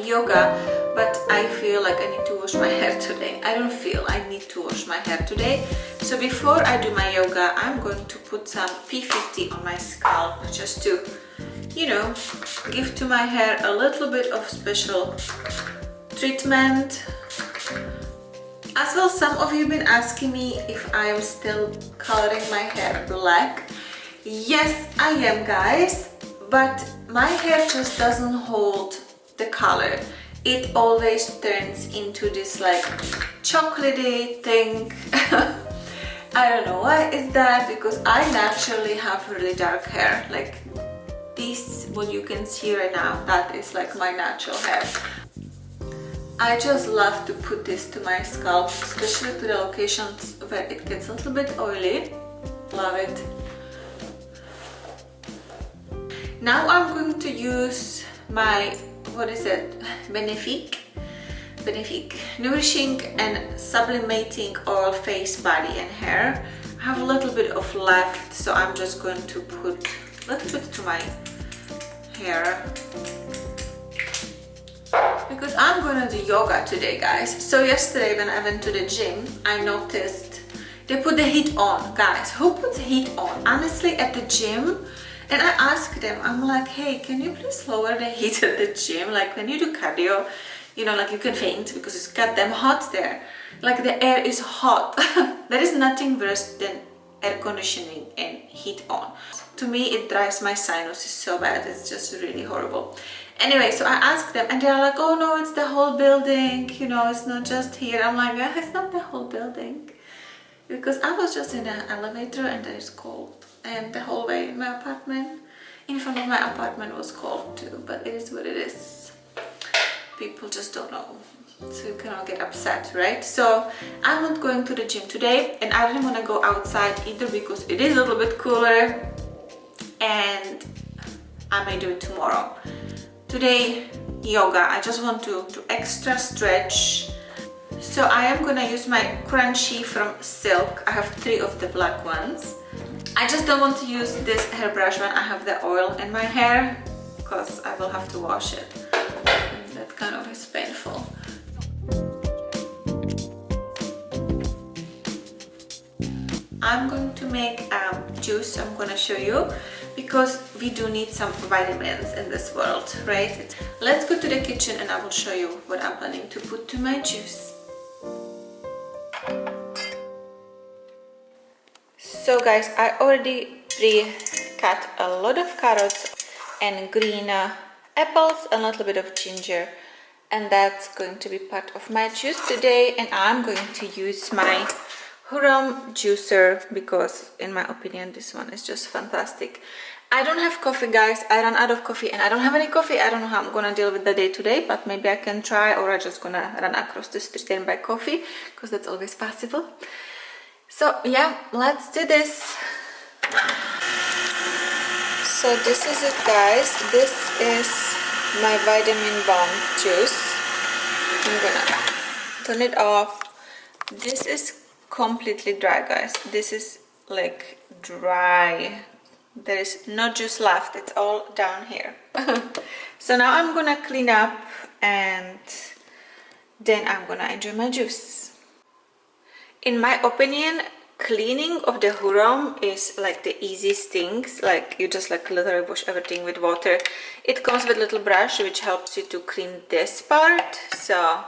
yoga, but I feel like I need to wash my hair today. I don't feel I need to wash my hair today. So before I do my yoga, I'm going to put some P50 on my scalp just to, you know, give to my hair a little bit of special treatment. As well, some of you have been asking me if I am still coloring my hair black. Yes, I am, guys, but my hair just doesn't hold the color. It always turns into this like chocolatey thing. I don't know why is that, because I naturally have really dark hair. Like this, what you can see right now, that is like my natural hair. I just love to put this to my scalp, especially to the locations where it gets a little bit oily. Love it. Now I'm going to use my, what is it, Benefic Nourishing and Sublimating Oil Face, Body and Hair. I have a little bit of left, so I'm just going to put a little bit to my hair, because I'm gonna do yoga today, guys. So yesterday when I went to the gym, I noticed they put the heat on. Guys, who puts heat on? Honestly, at the gym. And I asked them, I'm like, hey, can you please lower the heat at the gym? Like when you do cardio, you know, like you can faint because it's goddamn hot there. Like the air is hot. There is nothing worse than air conditioning and heat on. To me, it drives my sinuses so bad. It's just really horrible. Anyway, so I asked them and they're like, oh no, it's the whole building, you know, it's not just here. I'm like, it's not the whole building, because I was just in an elevator and it's cold, and the hallway in my apartment, in front of my apartment, was cold too, but it is what it is. People just don't know, so you cannot get upset, right? So I'm not going to the gym today, and I didn't want to go outside either because it is a little bit cooler, and I may do it tomorrow. Today, yoga. I just want to do extra stretch. So I am gonna use my Crunchy from Silk. I have 3 of the black ones. I just don't want to use this hairbrush when I have the oil in my hair, because I will have to wash it. And that kind of is painful. I'm going to make juice. I'm gonna show you, because we do need some vitamins in this world, right? Let's go to the kitchen and I will show you what I'm planning to put to my juice. So guys, I already pre-cut a lot of carrots and green apples, a little bit of ginger, and that's going to be part of my juice today. And I'm going to use my Huram juicer, because in my opinion this one is just fantastic. I don't have coffee, guys. I ran out of coffee and I don't have any coffee. I don't know how I'm gonna deal with the day today, but maybe I can try, or I'm just gonna run across the street and buy coffee, because that's always possible. So yeah, let's do this. So this is it, guys. This is my vitamin bomb juice. I'm gonna turn it off. This is completely dry, guys. This is like dry. There is no juice left. It's all down here. So now I'm gonna clean up and then I'm gonna enjoy my juice. In my opinion, cleaning of the Huram is like the easiest things. Like you just like literally wash everything with water. It comes with a little brush which helps you to clean this part. So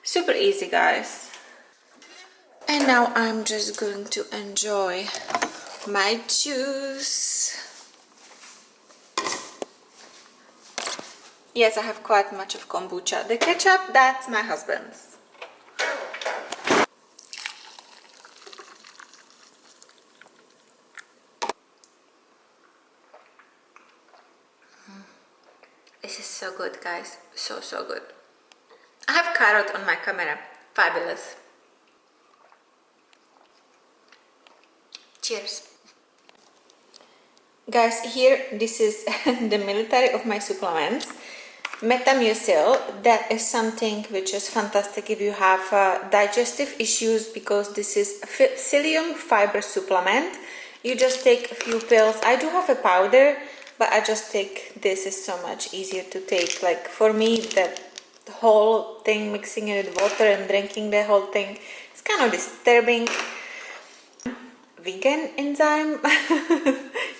super easy, guys. And now I'm just going to enjoy my juice. Yes, I have quite much of kombucha. The ketchup, that's my husband's. This is so good, guys. So good. I have carrot on my camera. Fabulous. Cheers. Guys, here this is the military of my supplements. Metamucil, that is something which is fantastic if you have digestive issues, because this is psyllium fiber supplement. You just take a few pills. I do have a powder, but I just take this. Is so much easier to take. Like for me, the whole thing, mixing it with water and drinking the whole thing, it's kind of disturbing. Vegan enzyme.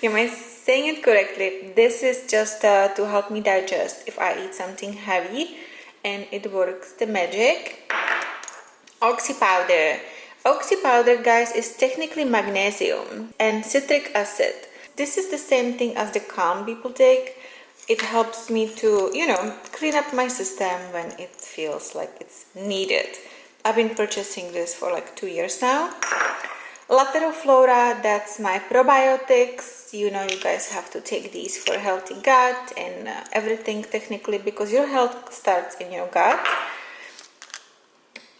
Am I saying it correctly? This is just to help me digest if I eat something heavy, and it works the magic. Oxy powder. Oxy powder, guys, is technically magnesium and citric acid. This is the same thing as the calm people take. It helps me to, you know, clean up my system when it feels like it's needed. I've been purchasing this for like 2 years now. Lateroflora, that's my probiotics. You know, you guys have to take these for healthy gut and everything technically, because your health starts in your gut.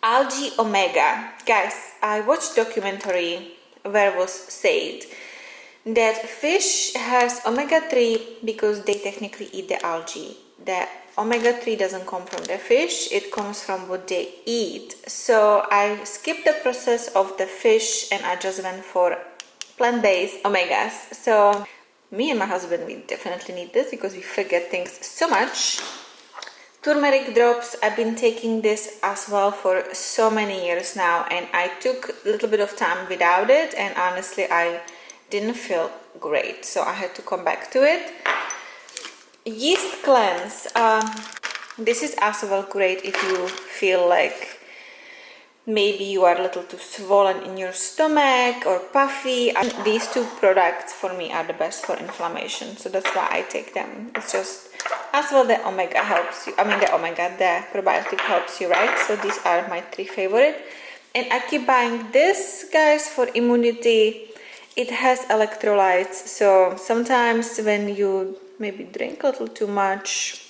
Algae omega. Guys, I watched documentary where was said that fish has omega-3 because they technically eat the algae. The omega-3 doesn't come from the fish, it comes from what they eat. So I skipped the process of the fish and I just went for plant-based omegas. So me and my husband, we definitely need this because we forget things so much. Turmeric drops, I've been taking this as well for so many years now, and I took a little bit of time without it, and honestly I didn't feel great, so I had to come back to it. Yeast cleanse, this is as well great if you feel like maybe you are a little too swollen in your stomach or puffy. These two products for me are the best for inflammation, so that's why I take them. It's just as well the omega helps you, the probiotic helps you, right? So these are my 3 favorite, and I keep buying this, guys, for immunity. It has electrolytes, so sometimes when you maybe drink a little too much,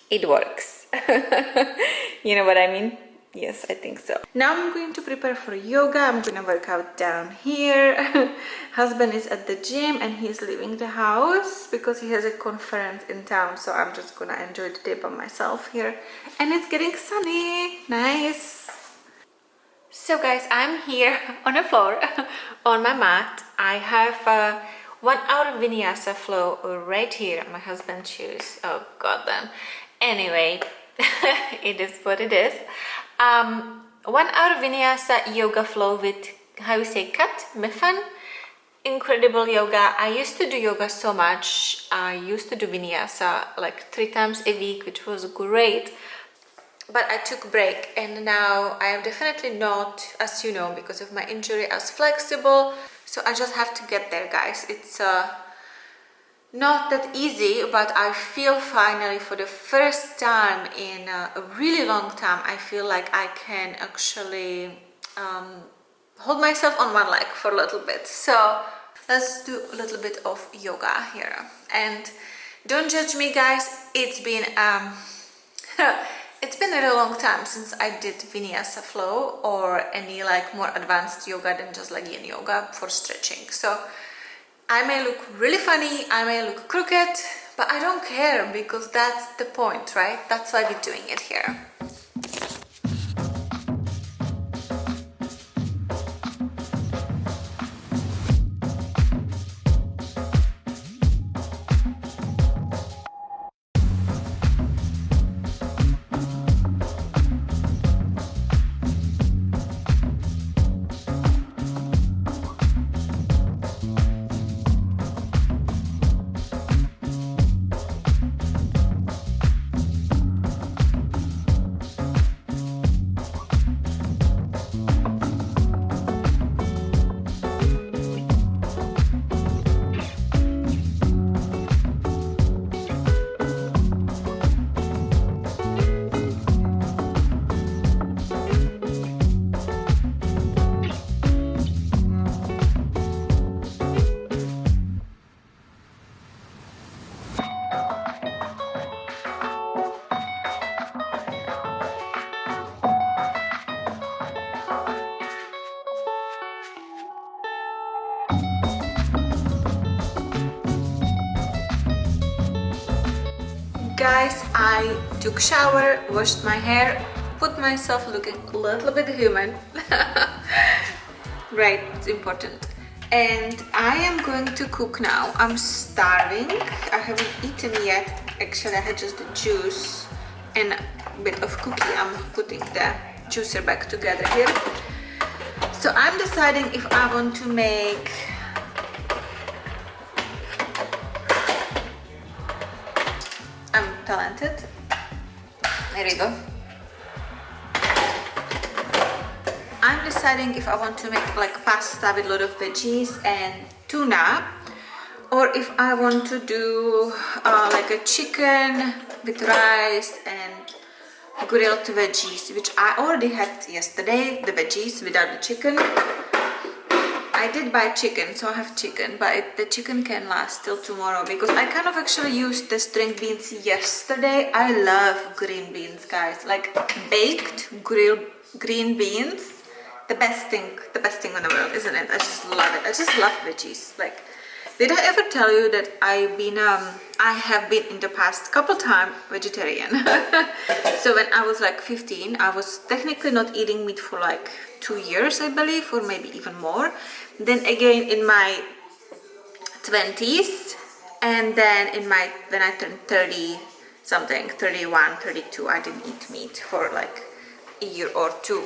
it works. You know what I mean? Yes, I think so. Now I'm going to prepare for yoga. I'm gonna work out down here. Husband is at the gym and he's leaving the house because he has a conference in town, so I'm just gonna enjoy the day by myself here. And it's getting sunny. Nice. So guys, I'm here on the floor on my mat. I have a 1 hour Vinyasa flow right here. My husband's shoes. Oh god damn. Anyway, it is what it is. 1 hour Vinyasa yoga flow with, how you say, cat, mifan. Incredible yoga. I used to do yoga so much. I used to do Vinyasa like 3 times a week, which was great. But I took a break, and now I am definitely not, as you know, because of my injury, as flexible. So I just have to get there, guys. It's not that easy, but I feel finally for the first time in a really long time, I feel like I can actually hold myself on one leg for a little bit. So let's do a little bit of yoga here. And don't judge me, guys. It's been it's been a really long time since I did Vinyasa flow or any like more advanced yoga than just like yin yoga for stretching. So I may look really funny, I may look crooked, but I don't care because that's the point, right? That's why we're doing it here. Guys, I took shower, washed my hair, put myself looking a little bit human. Right, it's important. And I am going to cook now. I'm starving. I haven't eaten yet. Actually, I had just the juice and a bit of cookie. I'm putting the juicer back together here. So I'm deciding if I want to make I'm talented. There you go. I'm deciding if I want to make like pasta with a lot of veggies and tuna, or if I want to do like a chicken with rice and grilled veggies, which I already had yesterday, the veggies without the chicken. I did buy chicken, so I have chicken, but the chicken can last till tomorrow because I kind of actually used the string beans yesterday. I love green beans, guys, like baked grilled green beans. The best thing in the world, isn't it? I just love it. I just love veggies. Like, did I ever tell you that I have been in the past couple times vegetarian? So when I was like 15, I was technically not eating meat for like 2 years, I believe, or maybe even more. Then again in my 20s, and then when I turned 30 something, 31, 32, I didn't eat meat for like a year or two.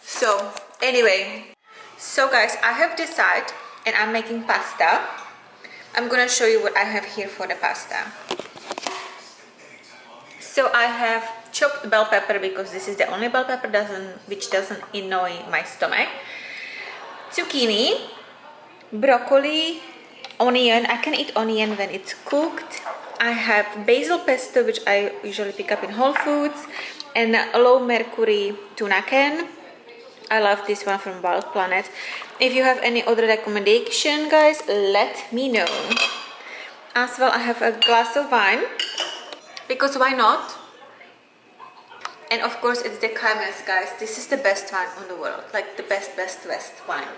So anyway, so guys, I have decided, and I'm making pasta. I'm gonna show you what I have here for the pasta. So I have chopped bell pepper because this is the only bell pepper which doesn't annoy my stomach. Zucchini, broccoli, onion. I can eat onion when it's cooked. I have basil pesto, which I usually pick up in Whole Foods, and low mercury tuna can. I love this one from Wild Planet. If you have any other recommendation, guys, let me know. As well, I have a glass of wine, because why not? And of course, it's the Camus, guys. This is the best wine in the world, like the best wine.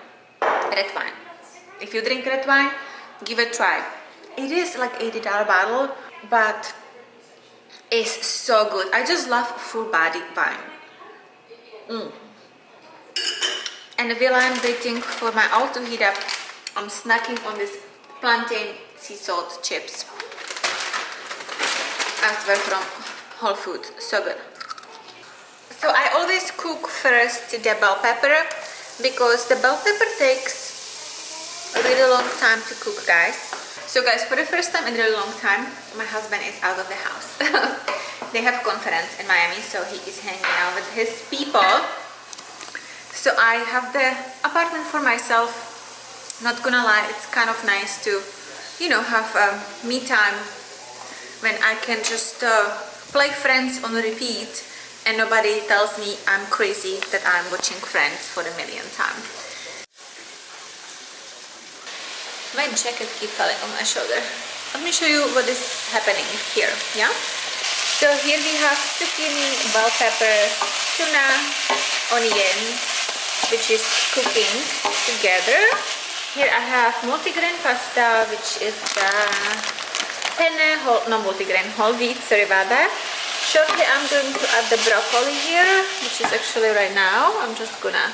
Red wine. If you drink red wine, give it a try. It is like $80 bottle, but it's so good. I just love full-bodied wine. And while I'm waiting for my oil to heat up, I'm snacking on this plantain sea salt chips, as well from Whole Foods. So good. So I always cook first the bell pepper, because the bell pepper takes a really long time to cook, guys. So guys, for the first time in a really long time, my husband is out of the house. They have a conference in Miami, so he is hanging out with his people. So I have the apartment for myself. Not gonna lie, it's kind of nice to, you know, have me time when I can just play Friends on repeat and nobody tells me I'm crazy that I'm watching Friends for the millionth time. My jacket keeps falling on my shoulder. Let me show you what is happening here, yeah? So here we have zucchini, bell pepper, tuna, onion, which is cooking together. Here I have multigrain pasta, which is penne, whole wheat, sorry about that. Shortly I'm going to add the broccoli here, which is actually right now. I'm just gonna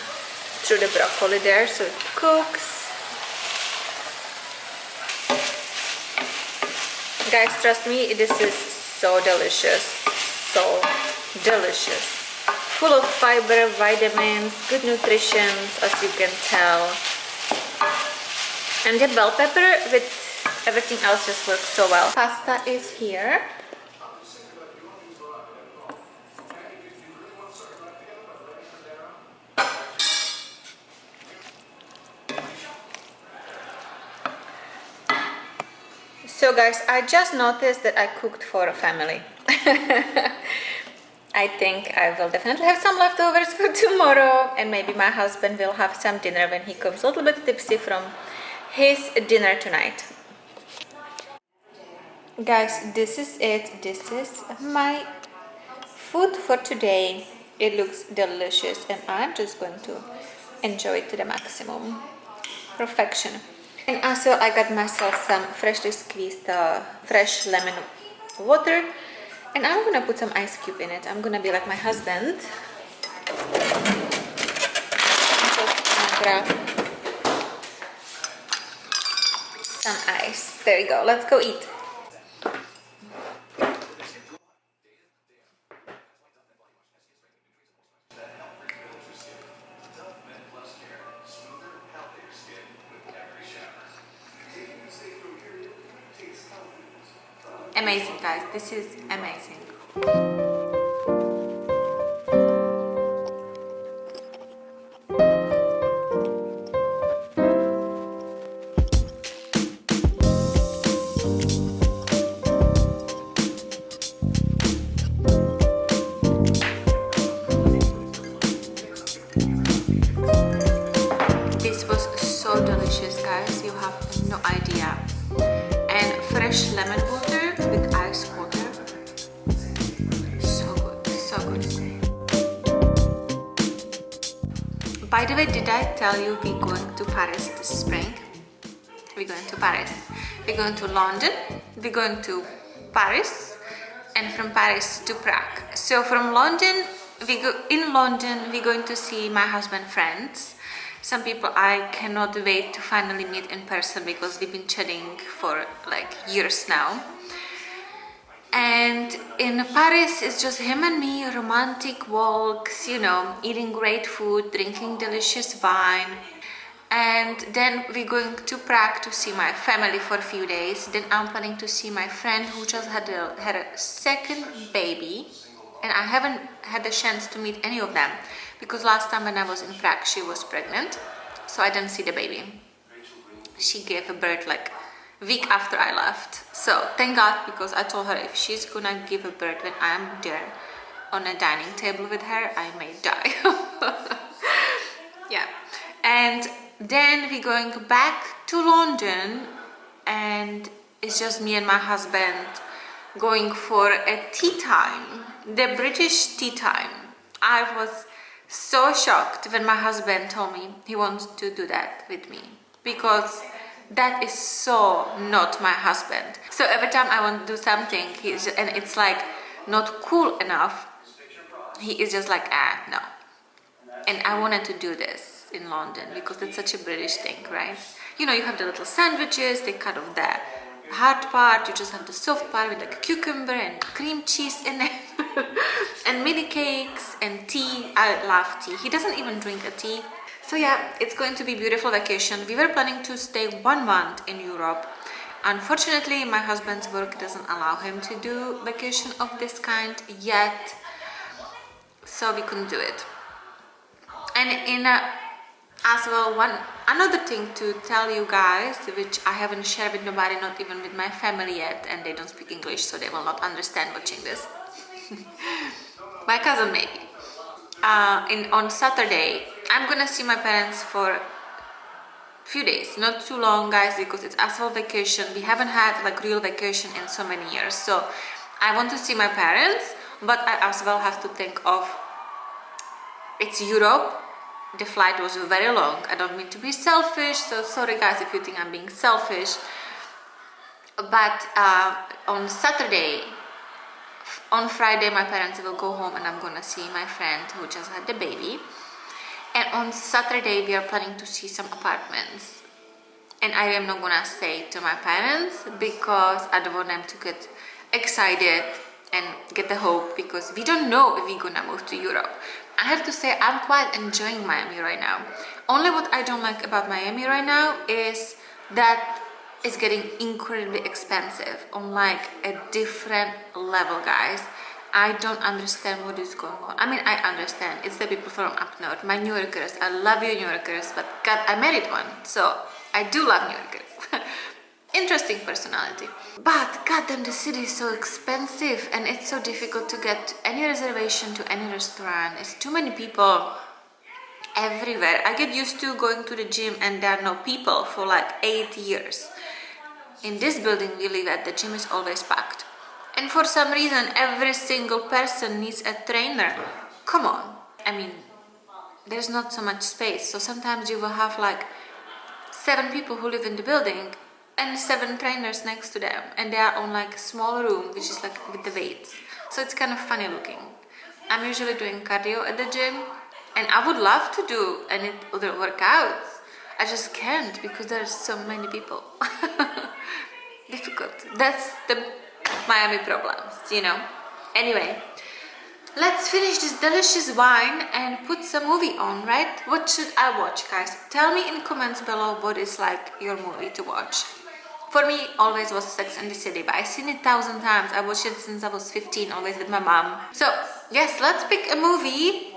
throw the broccoli there so it cooks. Guys, trust me, this is so delicious, so delicious. Full of fiber, vitamins, good nutrition, as you can tell. And the bell pepper with everything else just works so well. Pasta is here. So guys, I just noticed that I cooked for a family. I think I will definitely have some leftovers for tomorrow, and maybe my husband will have some dinner when he comes a little bit tipsy from his dinner tonight. Guys, this is it. This is my food for today. It looks delicious and I'm just going to enjoy it to the maximum. Perfection. And also I got myself some freshly squeezed fresh lemon water. And I'm gonna put some ice cube in it. I'm gonna be like my husband. Just gonna grab some ice. There you go. Let's go eat. Amazing, guys. This is amazing. This was so delicious, guys. You have no idea. And fresh lemon water with ice water. So good, so good. By the way, did I tell you we're going to Paris this spring? We're going to Paris. We're going to London. We're going to Paris. And from Paris to Prague. So from London, we're going to see my husband's friends. Some people I cannot wait to finally meet in person because we've been chatting for like years now. And in Paris, it's just him and me, romantic walks, you know, eating great food, drinking delicious wine. And then we're going to Prague to see my family for a few days. Then I'm planning to see my friend who just had a second baby. And I haven't had the chance to meet any of them because last time when I was in Prague, she was pregnant, so I didn't see the baby. She gave birth like a week after I left. So thank God, because I told her if she's gonna give birth when I'm there on a dining table with her, I may die. Yeah. And then we're going back to London, and it's just me and my husband going for a tea time, the British tea time. I was so shocked when my husband told me he wants to do that with me, because that is so not my husband. So every time I want to do something, and it's like not cool enough, he is just like, no. And I wanted to do this in London because it's such a British thing, right? You know, you have the little sandwiches, they cut off the hard part, you just have the soft part with like a cucumber and cream cheese in it. And mini cakes and tea. I love tea. He doesn't even drink a tea. So yeah, it's going to be a beautiful vacation. We were planning to stay 1 month in Europe. Unfortunately, my husband's work doesn't allow him to do vacation of this kind yet, so we couldn't do it. And as well, another thing to tell you guys, which I haven't shared with nobody, not even with my family yet, and they don't speak English, so they will not understand watching this. My cousin maybe. On Saturday, I'm gonna see my parents for a few days, not too long, guys, because it's as well vacation. We haven't had like real vacation in so many years, so I want to see my parents, but I as well have to think of it's Europe. The flight was very long. I don't mean to be selfish, so sorry guys if you think I'm being selfish, but on Friday my parents will go home and I'm gonna see my friend who just had the baby. And on Saturday we are planning to see some apartments, and I am not gonna say to my parents because I don't want them to get excited and get the hope, because we don't know if we're gonna move to Europe. I have to say I'm quite enjoying Miami right now. Only what I don't like about Miami right now is that it's getting incredibly expensive on like a different level, guys. I don't understand what is going on. I mean, I understand. It's the people from up north, my New Yorkers. I love you, New Yorkers, but God, I married one, so I do love New Yorkers. Interesting personality. But goddamn, the city is so expensive, and it's so difficult to get any reservation to any restaurant. It's too many people everywhere. I get used to going to the gym and there are no people for like 8 years. In this building we live at, the gym is always packed. And for some reason, every single person needs a trainer. Come on. I mean, there's not so much space. So sometimes you will have like 7 people who live in the building and 7 trainers next to them. And they are on like a small room, which is like with the weights. So it's kind of funny looking. I'm usually doing cardio at the gym. And I would love to do any other workouts. I just can't because there's so many people. Difficult. That's the Miami problems, you know. Anyway, let's finish this delicious wine and put some movie on, right? What should I watch, guys? Tell me in comments below what is like your movie to watch. For me, always was Sex and the City, but I've seen it 1,000 times. I watched it since I was 15, always with my mom. So yes, let's pick a movie